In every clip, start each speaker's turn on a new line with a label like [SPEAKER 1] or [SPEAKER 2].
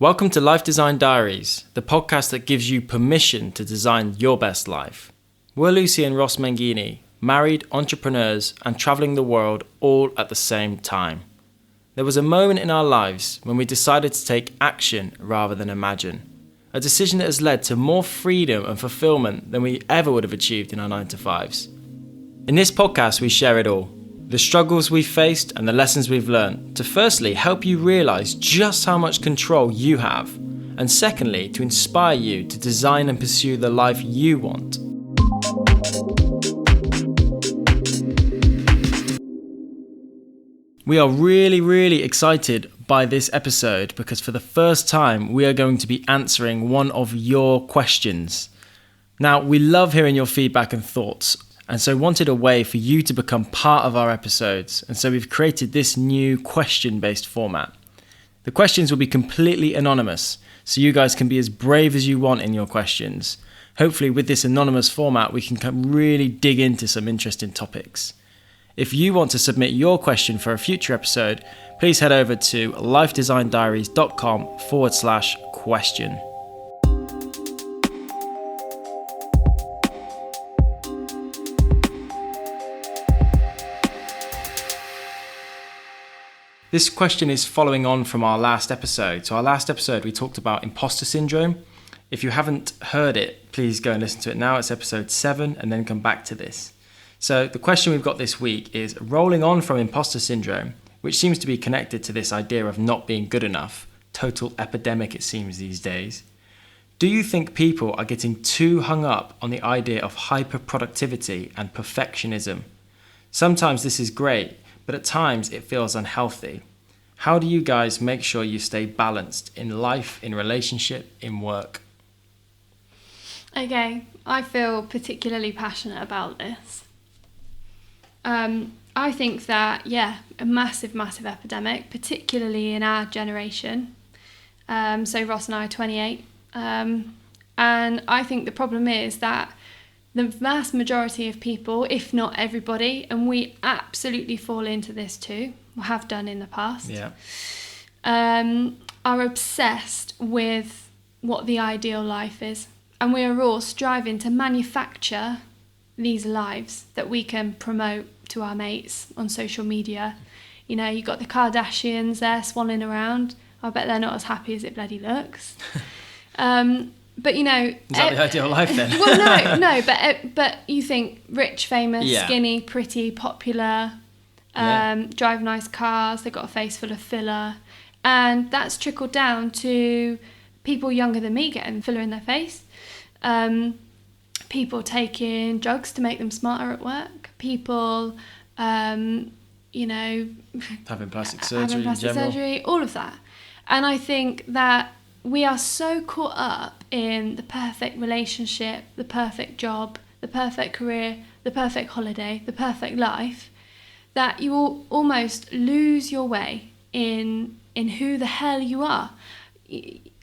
[SPEAKER 1] Welcome to Life Design Diaries, the podcast that gives you permission to design your best life. We're Lucy and Ross Mangini, married entrepreneurs and travelling the world all at the same time. There was a moment in our lives when we decided to take action rather than imagine. A decision that has led to more freedom and fulfillment than we ever would have achieved in our 9-to-5s. In this podcast, we share it all. The struggles we've faced and the lessons we've learned to firstly help you realise just how much control you have, and secondly to inspire you to design and pursue the life you want. We are really excited by this episode because for the first time we are going to be answering one of your questions. Now, we love hearing your feedback and thoughts, and so wanted a way for you to become part of our episodes, and so we've created this new question-based format. The questions will be completely anonymous, so you guys can be as brave as you want in your questions. Hopefully with this anonymous format we can really dig into some interesting topics. If you want to submit your question for a future episode, please head over to lifedesigndiaries.com/question. This question is following on from our last episode. So our last episode, we talked about imposter syndrome. If you haven't heard it, please go and listen to it now. It's episode 7, and then come back to this. So the question we've got this week is rolling on from imposter syndrome, which seems to be connected to this idea of not being good enough. Total epidemic, it seems, these days. Do you think people are getting too hung up on the idea of hyper-productivity and perfectionism? Sometimes this is great, but at times it feels unhealthy. How do you guys make sure you stay balanced in life, in relationship, in work?
[SPEAKER 2] Okay, I feel particularly passionate about this. I think that, a massive epidemic, particularly in our generation. So Ross and I are 28. And I think the problem is that the vast majority of people, if not everybody, and we absolutely fall into this too, or have done in the past, are obsessed with what the ideal life is. And we are all striving to manufacture these lives that we can promote to our mates on social media. You know, you've got the Kardashians there swanning around. I bet they're not as happy as it bloody looks. But you know,
[SPEAKER 1] is that the ideal life then?
[SPEAKER 2] Well, no, but you think rich, famous, skinny, pretty, popular, drive nice cars, they've got a face full of filler, and that's trickled down to people younger than me getting filler in their face, people taking drugs to make them smarter at work, people, having
[SPEAKER 1] plastic surgery,
[SPEAKER 2] all of that, and I think that we are so caught up in the perfect relationship, the perfect job, the perfect career, the perfect holiday, the perfect life, that you will almost lose your way in who the hell you are.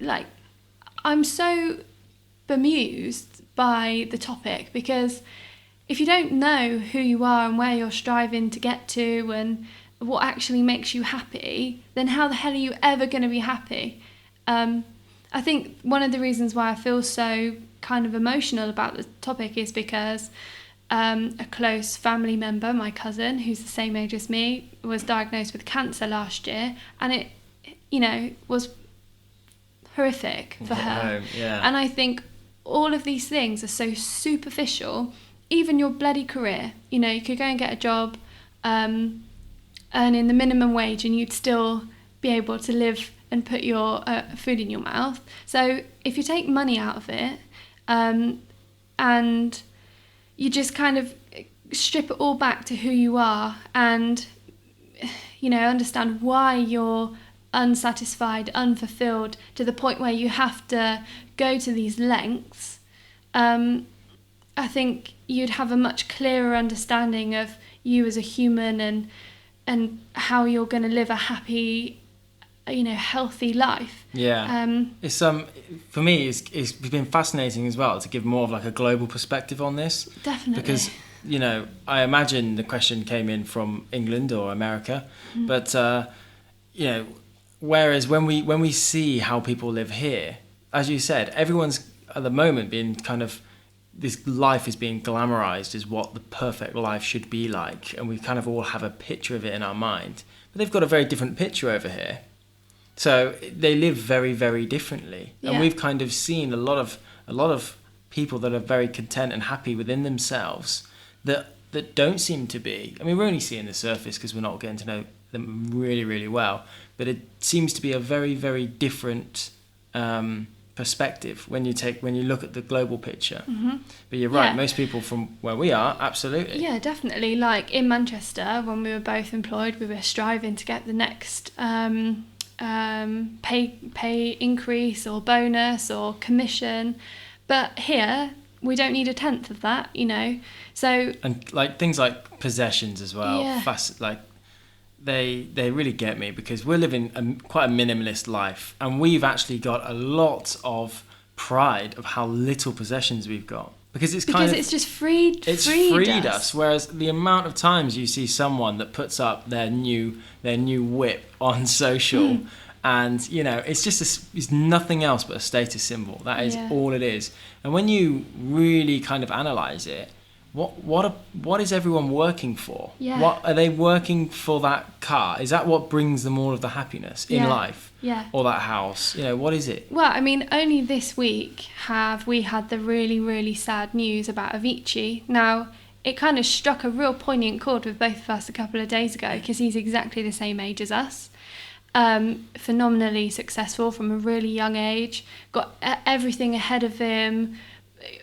[SPEAKER 2] Like, I'm so bemused by the topic, because if you don't know who you are and where you're striving to get to and what actually makes you happy, then how the hell are you ever going to be happy? I think one of the reasons why I feel so kind of emotional about the topic is because a close family member, my cousin, who's the same age as me, was diagnosed with cancer last year, and it, was horrific for her. And I think all of these things are so superficial. Even your bloody career, you could go and get a job earning the minimum wage and you'd still be able to live and put your food in your mouth. So if you take money out of it and you just kind of strip it all back to who you are and, understand why you're unsatisfied, unfulfilled, to the point where you have to go to these lengths, I think you'd have a much clearer understanding of you as a human and how you're going to live a happy, healthy life.
[SPEAKER 1] It's for me it's been fascinating as well to give more of like a global perspective on this.
[SPEAKER 2] Definitely.
[SPEAKER 1] Because I imagine the question came in from England or America, but whereas when we see how people live here, as you said, everyone's at the moment being kind of, this life is being glamorized as what the perfect life should be like, and we kind of all have a picture of it in our mind. But they've got a very different picture over here. So they live very, very differently.
[SPEAKER 2] Yeah.
[SPEAKER 1] And we've kind of seen a lot of people that are very content and happy within themselves that don't seem to be. I mean, we're only seeing the surface because we're not getting to know them really, really well. But it seems to be a very, very different perspective when you look at the global picture.
[SPEAKER 2] Mm-hmm.
[SPEAKER 1] But you're right,
[SPEAKER 2] Yeah.
[SPEAKER 1] most people from where we are, absolutely.
[SPEAKER 2] Yeah, definitely. Like in Manchester, when we were both employed, we were striving to get the next pay increase or bonus or commission. But here, we don't need a tenth of that, you know. So
[SPEAKER 1] And like things like possessions as well,
[SPEAKER 2] Yeah.
[SPEAKER 1] they really get me, because we're living quite a minimalist life, and we've actually got a lot of pride of how little possessions we've got, because it's
[SPEAKER 2] just freed
[SPEAKER 1] freed us. Whereas the amount of times you see someone that puts up their new whip on social, and you know, it's just it's nothing else but a status symbol. That is
[SPEAKER 2] Yeah.
[SPEAKER 1] all it is. And when you really kind of analyze it, what is everyone working for?
[SPEAKER 2] Yeah.
[SPEAKER 1] What are they working for? That car, is that what brings them all of the happiness in
[SPEAKER 2] Yeah.
[SPEAKER 1] life?
[SPEAKER 2] Yeah.
[SPEAKER 1] Or that house? You know, what is it?
[SPEAKER 2] Well, I mean, only this week have we had the really, really sad news about Avicii. Now, it kind of struck a real poignant chord with both of us a couple of days ago, because he's exactly the same age as us. Phenomenally successful from a really young age, got everything ahead of him.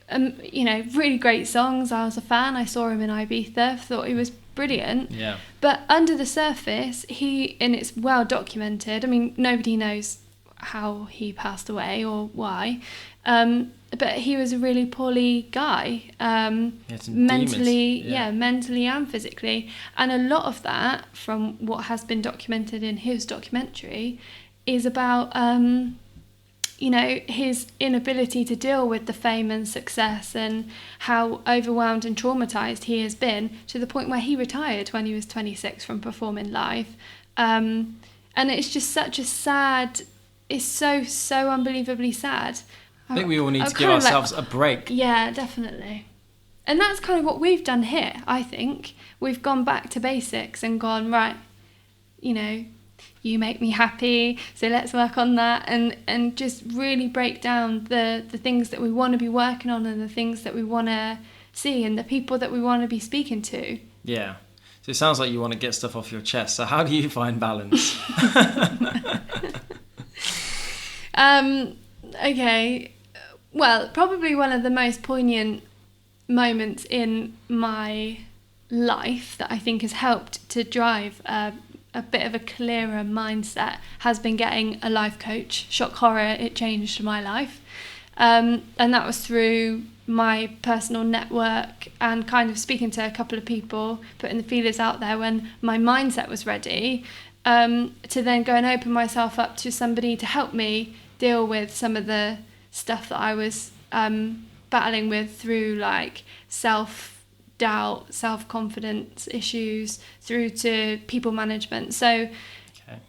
[SPEAKER 2] You know, really great songs. I was a fan. I saw him in Ibiza, thought he was brilliant.
[SPEAKER 1] Yeah.
[SPEAKER 2] But under the surface, and it's well documented. I mean, nobody knows how he passed away or why. But he was a really poorly guy,
[SPEAKER 1] He had some
[SPEAKER 2] mentally,
[SPEAKER 1] demons.
[SPEAKER 2] mentally and physically. And a lot of that, from what has been documented in his documentary, is about you know, his inability to deal with the fame and success, and how overwhelmed and traumatized he has been, to the point where he retired when he was 26 from performing live. And it's just such a sad, it's so unbelievably sad.
[SPEAKER 1] I think we all need
[SPEAKER 2] I'm
[SPEAKER 1] to give
[SPEAKER 2] kind of like-
[SPEAKER 1] ourselves a break.
[SPEAKER 2] Yeah, definitely. And that's kind of what we've done here, I think. We've gone back to basics and gone, right, you know, you make me happy, so let's work on that, and just really break down the things that we want to be working on, and the things that we want to see, and the people that we want to be speaking to.
[SPEAKER 1] Yeah. So it sounds like you want to get stuff off your chest. So how do you find balance?
[SPEAKER 2] Okay. Well, probably one of the most poignant moments in my life that I think has helped to drive a bit of a clearer mindset has been getting a life coach. Shock horror, it changed my life. And that was through my personal network and kind of speaking to a couple of people, putting the feelers out there when my mindset was ready, to then go and open myself up to somebody to help me deal with some of the stuff that I was battling with, through like self-doubt, self-confidence issues, through to people management. So,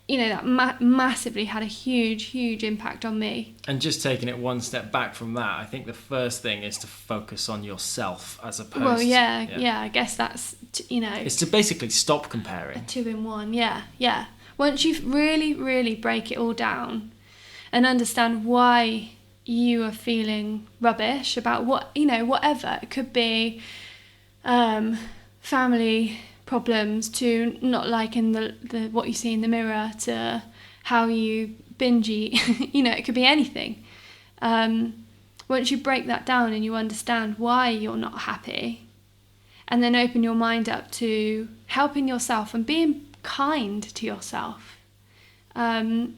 [SPEAKER 2] you know, that massively had a huge impact on me.
[SPEAKER 1] And just taking it one step back from that, I think the first thing is to focus on yourself as opposed
[SPEAKER 2] Well,
[SPEAKER 1] to...
[SPEAKER 2] yeah, I guess that's, you know...
[SPEAKER 1] It's to basically stop comparing.
[SPEAKER 2] A 2-in-1, yeah. Once you really break it all down and understand why you are feeling rubbish about what, you know, whatever. It could be family problems, to not liking the what you see in the mirror, to how you binge eat. You know, it could be anything. Once you break that down and you understand why you're not happy, and then open your mind up to helping yourself and being kind to yourself, then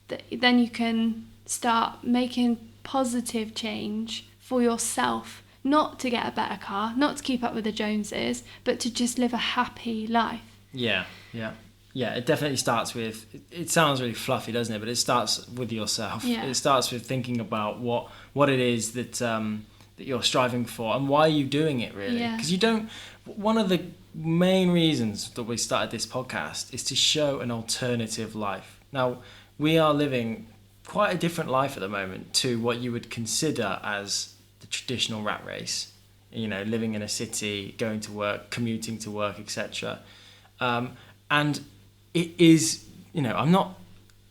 [SPEAKER 2] you can start making positive change for yourself, not to get a better car, not to keep up with the Joneses, but to just live a happy life.
[SPEAKER 1] Yeah, it definitely starts with, it sounds really fluffy, doesn't it? But it starts with yourself.
[SPEAKER 2] Yeah.
[SPEAKER 1] It starts with thinking about what it is that you're striving for, and why are you doing it, really.
[SPEAKER 2] Yeah.
[SPEAKER 1] Because one of the main reasons that we started this podcast is to show an alternative life. Now, we are living quite a different life at the moment to what you would consider as the traditional rat race. You know, living in a city, going to work, commuting to work, etc. And it is, you know, I'm not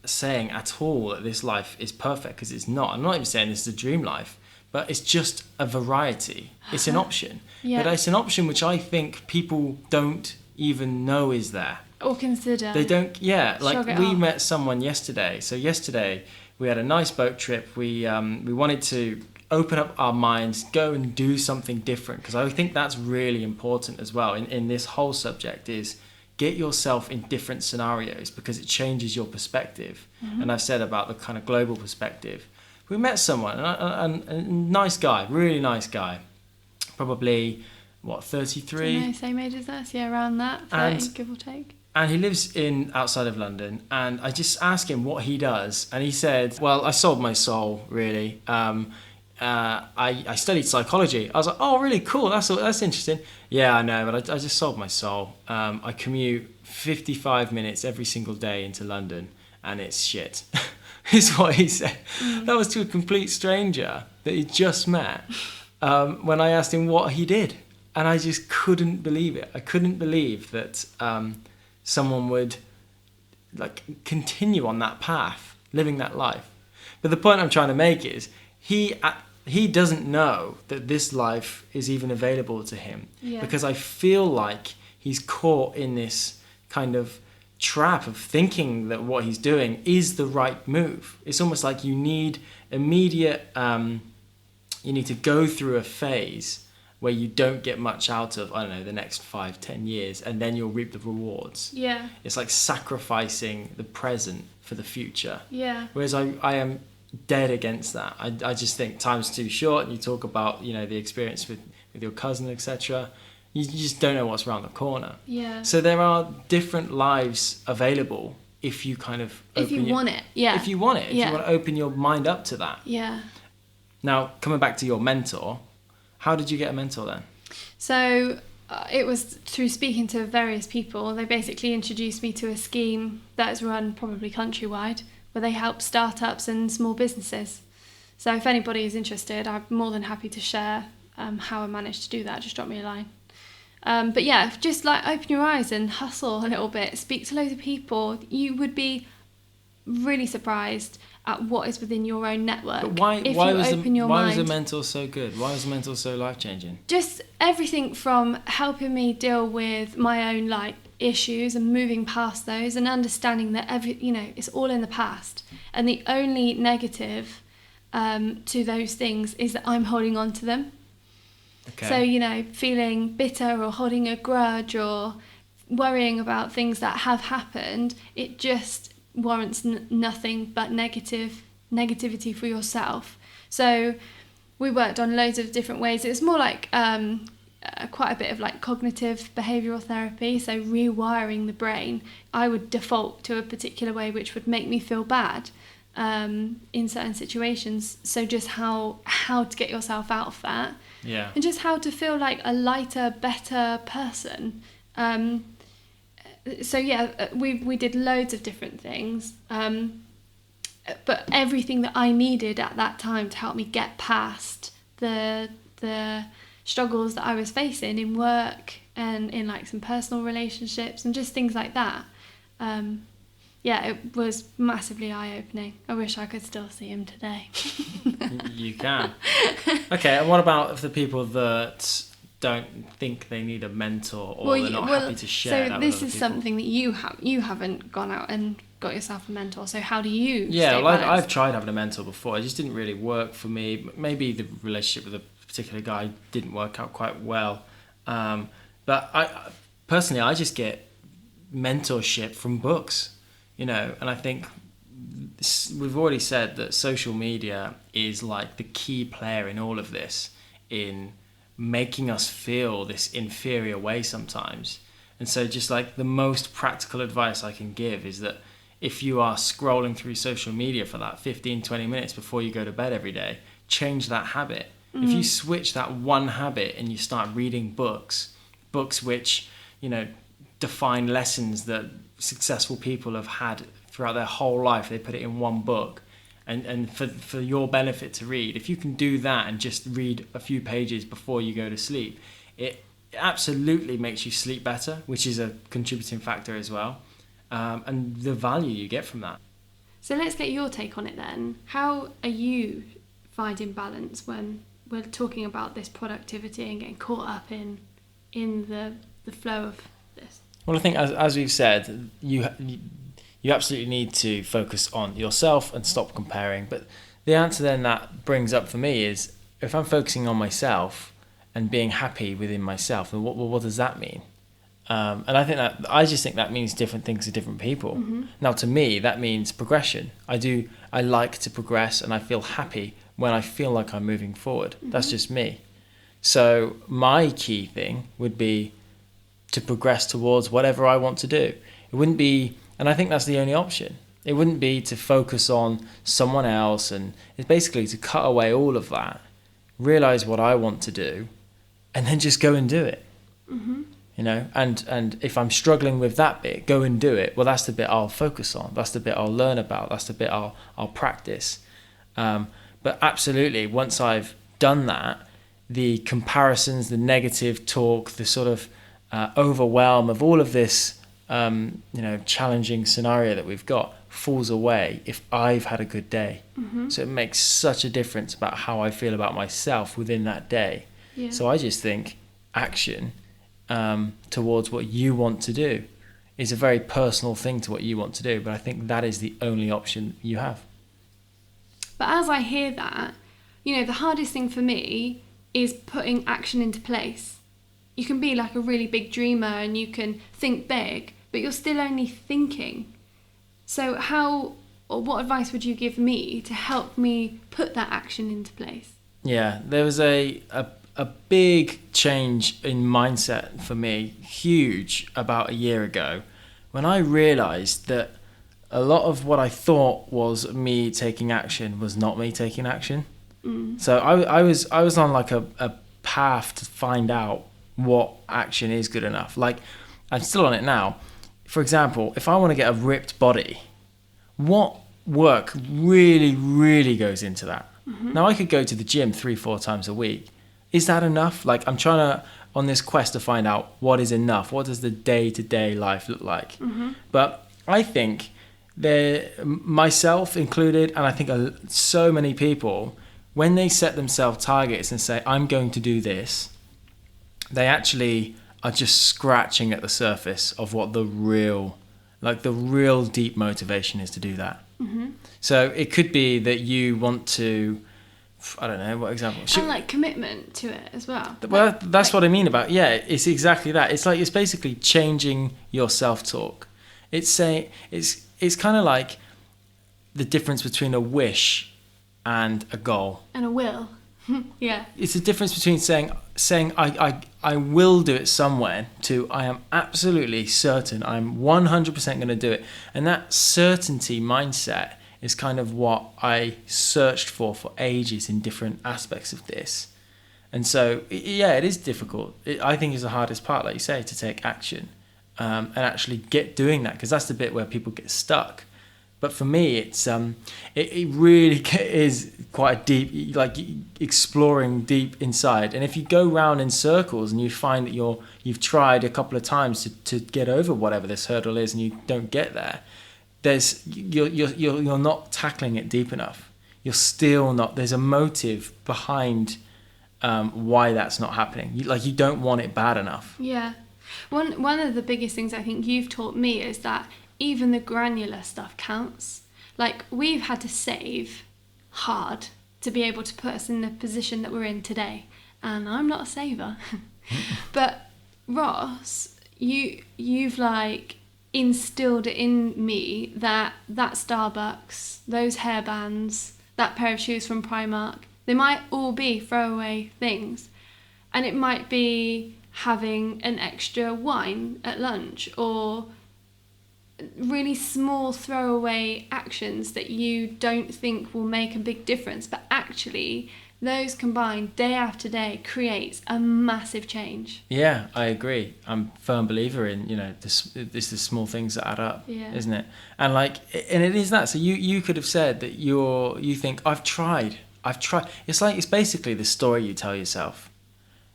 [SPEAKER 1] saying at all that this life is perfect, because it's not. I'm not even saying this is a dream life, but it's just a variety. It's an option.
[SPEAKER 2] Yeah.
[SPEAKER 1] But it's an option which I think people don't even know is there.
[SPEAKER 2] Or consider.
[SPEAKER 1] They don't, yeah. Like,
[SPEAKER 2] Shrug it
[SPEAKER 1] we
[SPEAKER 2] off.
[SPEAKER 1] met someone yesterday. So yesterday we had a nice boat trip. We wanted to open up our minds, go and do something different, because I think that's really important as well in this whole subject, is get yourself in different scenarios, because it changes your perspective. And I've said about the kind of global perspective. We met someone, and a nice guy, really nice guy, probably, 33?
[SPEAKER 2] No, same age as us, yeah, around that, 30, give or take.
[SPEAKER 1] And he lives outside of London, and I just asked him what he does, and he said, well, I sold my soul, really. I studied psychology. I was like, oh, really cool, that's interesting. Yeah, I know, but I just sold my soul. I commute 55 minutes every single day into London, and it's shit, is what he said. That was to a complete stranger that he just met, when I asked him what he did. And I just couldn't believe it. I couldn't believe that someone would continue on that path, living that life. But the point I'm trying to make is he doesn't know that this life is even available to him.
[SPEAKER 2] Yeah.
[SPEAKER 1] Because I feel like he's caught in this kind of trap of thinking that what he's doing is the right move. It's almost like you need immediate, you need to go through a phase where you don't get much out of, I don't know, the next 5-10 years, and then you'll reap the rewards.
[SPEAKER 2] Yeah.
[SPEAKER 1] It's like sacrificing the present for the future.
[SPEAKER 2] Yeah.
[SPEAKER 1] Whereas I am dead against that. I just think time's too short, and you talk about, you know, the experience with your cousin, etc. You just don't know what's around the corner.
[SPEAKER 2] Yeah.
[SPEAKER 1] So there are different lives available if you kind of...
[SPEAKER 2] If you want it, yeah.
[SPEAKER 1] If you want it, if you want to open your mind up to that.
[SPEAKER 2] Yeah.
[SPEAKER 1] Now, coming back to your mentor, how did you get a mentor then?
[SPEAKER 2] So it was through speaking to various people. They basically introduced me to a scheme that is run probably countrywide, where they help startups and small businesses. So if anybody is interested, I'm more than happy to share how I managed to do that. Just drop me a line. But yeah, just like open your eyes and hustle a little bit. Speak to loads of people. You would be really surprised at what is within your own network.
[SPEAKER 1] But why was the mentor so good? Why was the mentor so life-changing?
[SPEAKER 2] Just everything from helping me deal with my own issues and moving past those, and understanding that it's all in the past, and the only negative to those things is that I'm holding on to them. Okay. So feeling bitter or holding a grudge or worrying about things that have happened, it just warrants nothing but negativity for yourself. So we worked on loads of different ways. It was more like quite a bit of cognitive behavioural therapy, so rewiring the brain. I would default to a particular way which would make me feel bad in certain situations. So just how to get yourself out of that, and just how to feel like a lighter, better person. So yeah, we did loads of different things, but everything that I needed at that time to help me get past the struggles that I was facing in work and in some personal relationships and just things like that. It was massively eye-opening. I wish I could still see him today.
[SPEAKER 1] You can. Okay, and what about the people that don't think they need a mentor, or they're not happy to share that with other people? So this is something that
[SPEAKER 2] you haven't gone out and got yourself a mentor. So how do you?
[SPEAKER 1] I've tried having a mentor before. It just didn't really work for me. Maybe the relationship with a particular guy didn't work out quite well. But I personally just get mentorship from books, and I think we've already said that social media is the key player in all of this, in making us feel this inferior way sometimes. And so just the most practical advice I can give is that if you are scrolling through social media for that 15-20 minutes before you go to bed every day, change that habit. If you switch that one habit and you start reading books which define lessons that successful people have had throughout their whole life. They put it in one book, and for your benefit to read. If you can do that and just read a few pages before you go to sleep, it absolutely makes you sleep better, which is a contributing factor as well, and the value you get from that.
[SPEAKER 2] So let's get your take on it then. How are you finding balance when we're talking about this productivity and getting caught up in the flow of this?
[SPEAKER 1] Well, I think as we've said, you absolutely need to focus on yourself and stop comparing. But the answer then that brings up for me is, if I'm focusing on myself and being happy within myself, then what does that mean? And I just think that means different things to different people.
[SPEAKER 2] Mm-hmm.
[SPEAKER 1] Now, to me, that means progression. I like to progress, and I feel happy when I feel like I'm moving forward.
[SPEAKER 2] Mm-hmm.
[SPEAKER 1] That's just me. So my key thing would be to progress towards whatever I want to do. It wouldn't be, and I think that's the only option. It wouldn't be to focus on someone else, and it's basically to cut away all of that, realize what I want to do, and then just go and do it.
[SPEAKER 2] Mm-hmm.
[SPEAKER 1] You know, and if I'm struggling with that bit, go and do it. Well, that's the bit I'll focus on. That's the bit I'll learn about. That's the bit I'll practice. But absolutely, once I've done that, the comparisons, the negative talk, the sort of overwhelm of all of this, challenging scenario that we've got falls away if I've had a good day.
[SPEAKER 2] Mm-hmm.
[SPEAKER 1] So it makes such a difference about how I feel about myself within that day.
[SPEAKER 2] Yeah.
[SPEAKER 1] So I just think action towards what you want to do is a very personal thing to what you want to do, but I think that is the only option you have.
[SPEAKER 2] But as I hear that, the hardest thing for me is putting action into place. You can be like a really big dreamer and you can think big, but you're still only thinking. So what advice would you give me to help me put that action into place?
[SPEAKER 1] Yeah, there was a big change in mindset for me, huge, about a year ago, when I realized that a lot of what I thought was me taking action was not me taking action. So I was on like a path to find out what action is good enough. Like, I'm still on it now. For example, if I want to get a ripped body, what work really, really goes into that? Mm-hmm. Now, I could go to the gym 3-4 times a week. Is that enough? Like, I'm trying to, on this quest to find out what is enough. What does the day-to-day life look like? Mm-hmm. But I think myself included, and I think so many people, when they set themselves targets and say, I'm going to do this, they actually are just scratching at the surface of what the real deep motivation is to do that. Mm-hmm. So it could be that you want to, I don't know, what example?
[SPEAKER 2] And like commitment to it as well.
[SPEAKER 1] Well, that's what I mean about, it's exactly that. It's basically changing your self-talk. It's kind of like the difference between a wish and a goal.
[SPEAKER 2] And a will. Yeah.
[SPEAKER 1] It's the difference between saying I will do it somewhere to I am absolutely certain, I'm 100% going to do it. And that certainty mindset is kind of what I searched for ages in different aspects of this. And so, it is difficult. I think it's the hardest part, like you say, to take action and actually get doing that, because that's the bit where people get stuck. But for me, it's it really is quite a deep, like exploring deep inside. And if you go round in circles and you find that you've tried a couple of times to get over whatever this hurdle is and you don't get there, you're not tackling it deep enough. You're still not. There's a motive behind why that's not happening. You don't want it bad enough.
[SPEAKER 2] Yeah. One of the biggest things I think you've taught me is that even the granular stuff counts. Like, we've had to save hard to be able to put us in the position that we're in today. And I'm not a saver. But Ross, you've like instilled it in me that Starbucks, those hairbands, that pair of shoes from Primark, they might all be throwaway things. And it might be having an extra wine at lunch, or really small throwaway actions that you don't think will make a big difference, but actually those combined day after day creates a massive change.
[SPEAKER 1] Yeah, I agree. I'm a firm believer in, it's the small things that add up, isn't it? And and it is that. So you could have said that you think, I've tried. It's basically the story you tell yourself.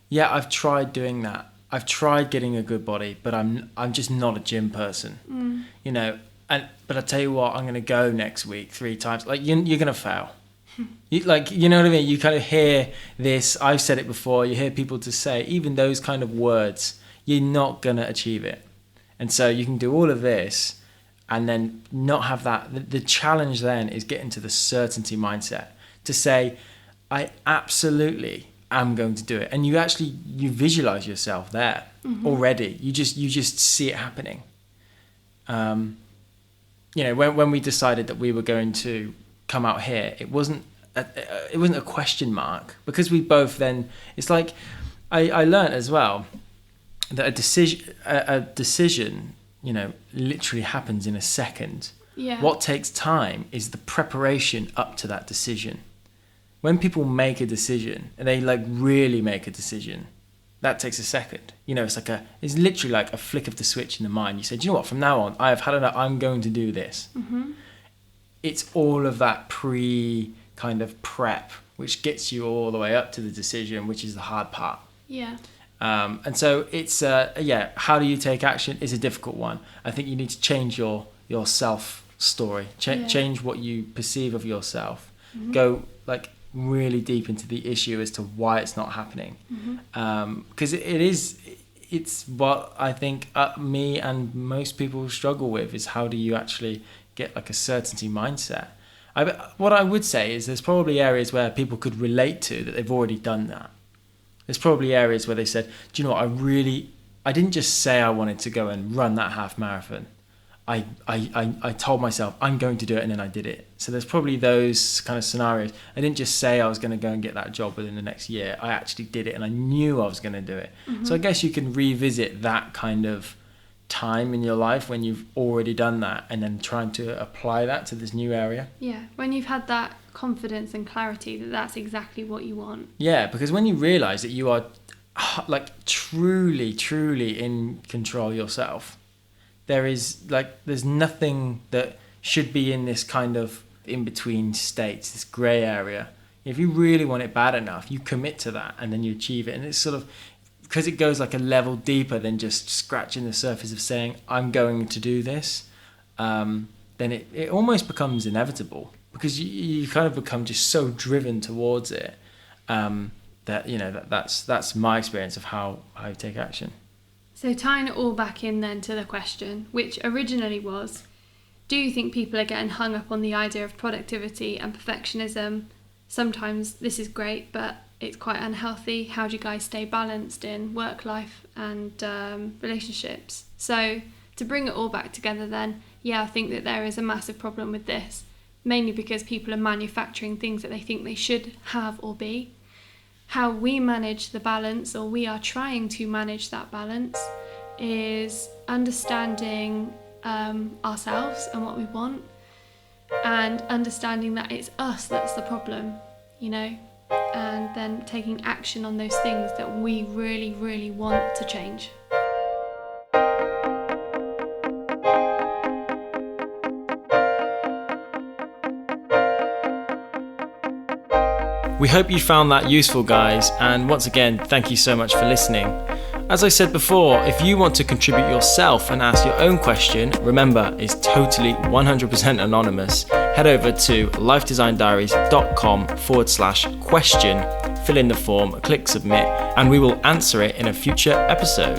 [SPEAKER 1] Yeah, I've tried doing that. I've tried getting a good body, but I'm just not a gym person, but I tell you what, I'm going to go next week 3 times. You're going to fail. You know what I mean? You kind of hear this. I've said it before. You hear people to say even those kind of words. You're not gonna achieve it, and so you can do all of this, and then not have that. The challenge then is getting to the certainty mindset to say, I absolutely am going to do it, and you visualize yourself there already. You just see it happening. When we decided that we were going to come out here, it wasn't a question mark, because we both then, it's like I learned as well that a decision literally happens in a second. What takes time is the preparation up to that decision. When people make a decision, and they really make a decision, that takes a second. It's literally like a flick of the switch in the mind. You say, do you know what, from now on I have had enough, I'm going to do this. It's all of that kind of prep which gets you all the way up to the decision, which is the hard part. And so it's how do you take action is a difficult one. I think you need to change your self story, change what you perceive of yourself, go really deep into the issue as to why it's not happening, because it's what I think me and most people struggle with, is how do you actually get a certainty mindset. What I would say is there's probably areas where people could relate to that they've already done that. There's probably areas where they said, do you know what, I didn't just say I wanted to go and run that half marathon. I told myself I'm going to do it, and then I did it. So there's probably those kind of scenarios. I didn't just say I was going to go and get that job within the next year. I actually did it, and I knew I was going to do it. So I guess you can revisit that kind of time in your life when you've already done that, and then trying to apply that to this new area.
[SPEAKER 2] When you've had that confidence and clarity that that's exactly what you want.
[SPEAKER 1] Because when you realize that you are truly in control yourself, there's nothing that should be in this kind of in between states, this gray area. If you really want it bad enough, you commit to that, and then you achieve it. And it's sort of, because it goes a level deeper than just scratching the surface of saying I'm going to do this, then it almost becomes inevitable, because you kind of become just so driven towards it, that's my experience of how I take action.
[SPEAKER 2] So tying it all back in then to the question, which originally was, do you think people are getting hung up on the idea of productivity and perfectionism? Sometimes this is great, but it's quite unhealthy. How do you guys stay balanced in work life and relationships? So to bring it all back together then, I think that there is a massive problem with this, mainly because people are manufacturing things that they think they should have or be. How we manage the balance, or we are trying to manage that balance, is understanding ourselves and what we want, and understanding that it's us that's the problem, and then taking action on those things that we really, really want to change.
[SPEAKER 1] We hope you found that useful, guys, and once again, thank you so much for listening. As I said before, if you want to contribute yourself and ask your own question, remember, it's totally 100% anonymous. Head over to lifedesigndiaries.com/question, fill in the form, click submit, and we will answer it in a future episode.